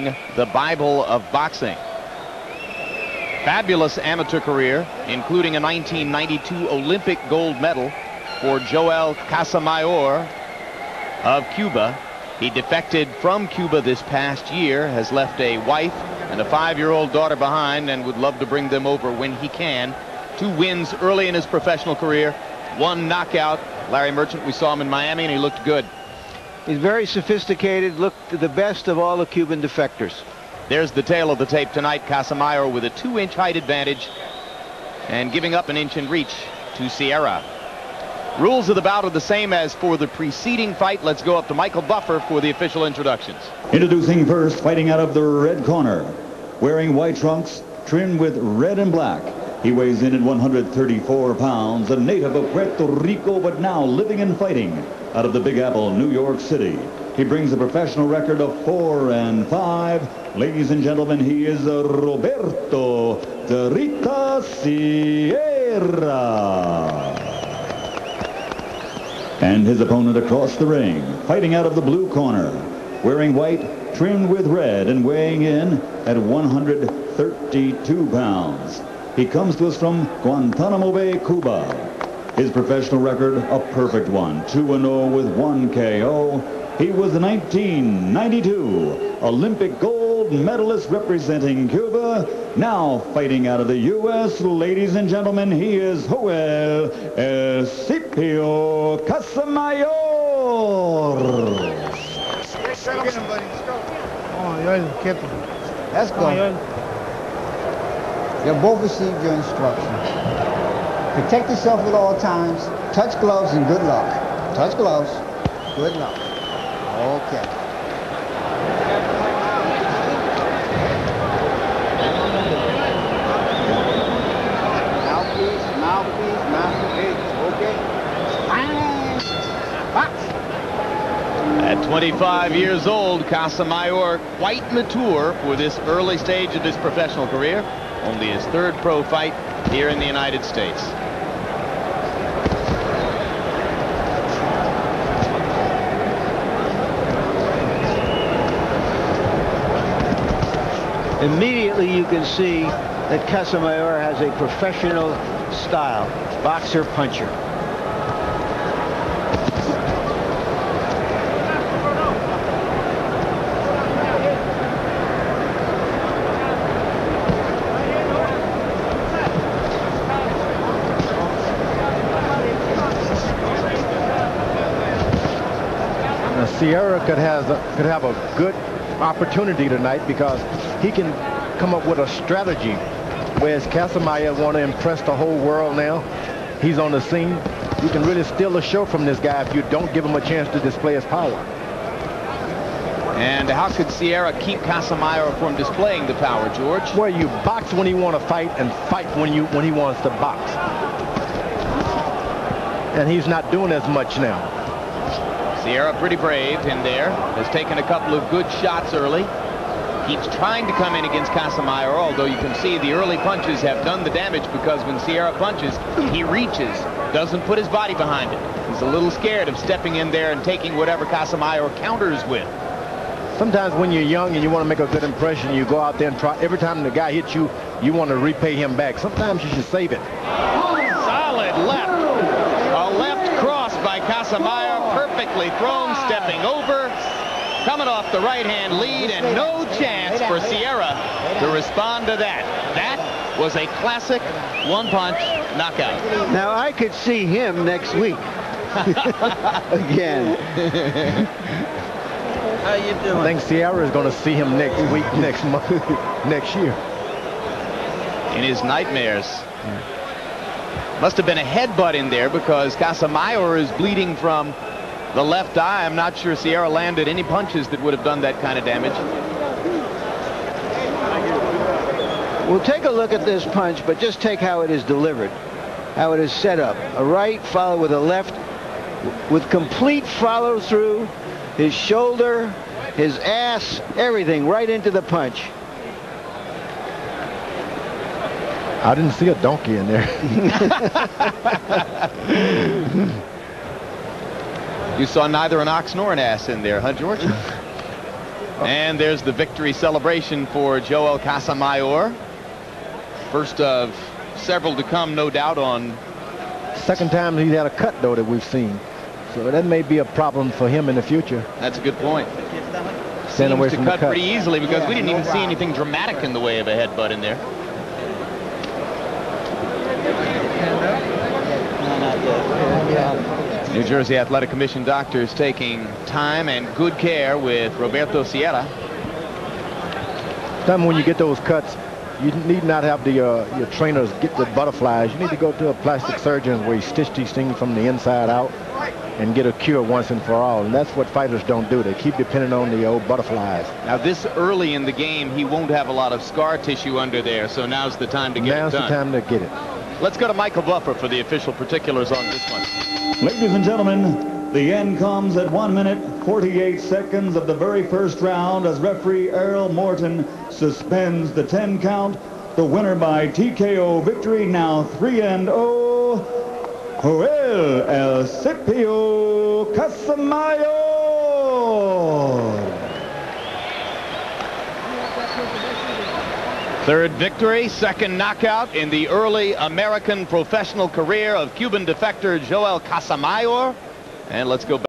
reading the Bible of boxing. Fabulous amateur career, including a 1992 Olympic gold medal for Joel Casamayor of Cuba. He defected from Cuba this past year, has left a wife and a 5-year-old daughter behind, and would love to bring them over when he can. 2 wins early in his professional career, 1 knockout. Larry Merchant, we saw him in Miami, and he looked good. He's very sophisticated, looked the best of all the Cuban defectors. There's the tail of the tape tonight. Casamayor with a 2-inch height advantage and giving up an inch in reach to Sierra. Rules of the bout are the same as for the preceding fight. Let's go up to Michael Buffer for the official introductions. Introducing first, fighting out of the red corner, wearing white trunks trimmed with red and black. He weighs in at 134 pounds, a native of Puerto Rico, but now living and fighting out of the Big Apple, New York City. He brings a professional record of 4-5. Ladies and gentlemen, he is Roberto de Rita Sierra. And his opponent across the ring, fighting out of the blue corner, wearing white, trimmed with red, and weighing in at 132 pounds. He comes to us from Guantanamo Bay, Cuba. His professional record, a perfect one, 2-0 with 1 KO. He was the 1992 Olympic gold medalist representing Cuba. Now fighting out of the U.S., ladies and gentlemen, he is Joel Cepillo Casamayor. Get him, buddy. Let's go. Let's go. You both received your instructions. Protect yourself at all times. Touch gloves and good luck. Touch gloves. Good luck. Okay. Mouthpiece. Okay. Box. At 25 years old, Casamayor quite mature for this early stage of his professional career. Only his 3rd pro fight here in the United States. Immediately you can see that Casamayor has a professional style, boxer-puncher. Sierra could have a good opportunity tonight because he can come up with a strategy, whereas Casamayor want to impress the whole world now. He's on the scene. You can really steal a show from this guy if you don't give him a chance to display his power. And how could Sierra keep Casamayor from displaying the power, George? Well, you box when you want to fight and fight when he wants to box. And he's not doing as much now. Sierra pretty brave in there, has taken a couple of good shots early. Keeps trying to come in against Casamayor, although you can see the early punches have done the damage because when Sierra punches, he reaches, doesn't put his body behind it. He's a little scared of stepping in there and taking whatever Casamayor counters with. Sometimes when you're young and you want to make a good impression, you go out there and try. Every time the guy hits you, you want to repay him back. Sometimes you should save it. Solid left. A left cross by Casamayor, perfectly thrown, stepping over, coming off the right-hand lead, and no chance for Sierra to respond to that. That was a classic one-punch knockout. Now I could see him next week. Again. How you doing? I think Sierra is going to see him next week, next month, next year. In his nightmares. Must have been a headbutt in there because Casamayor is bleeding from the left eye. I'm not sure Sierra landed any punches that would have done that kind of damage. We'll take a look at this punch, but just take how it is delivered, how it is set up. A right followed with a left with complete follow through, his shoulder, his ass, everything right into the punch. I didn't see a donkey in there. You saw neither an ox nor an ass in there, huh, George? And there's the victory celebration for Joel Casamayor. First of several to come, no doubt. On second time he's had a cut, though, that we've seen. So that may be a problem for him in the future. That's a good point. Stand away Seems from to the cut pretty easily because we didn't even see anything dramatic in the way of a headbutt in there. New Jersey Athletic Commission doctors taking time and good care with Roberto Sierra. Sometimes when you get those cuts, you need not have the your trainers get the butterflies. You need to go to a plastic surgeon where he stitch these things from the inside out and get a cure once and for all. And that's what fighters don't do. They keep depending on the old butterflies. Now, this early in the game, he won't have a lot of scar tissue under there, so now's the time to get it done. Now's the time to get it. Let's go to Michael Buffer for the official particulars on this one. Ladies and gentlemen, the end comes at 1 minute, 48 seconds of the very first round as referee Earl Morton suspends the 10 count. The winner by TKO victory, now 3-0, Joel El Cepillo Casamayor. Third victory, second knockout in the early American professional career of Cuban defector Joel Casamayor. And let's go back.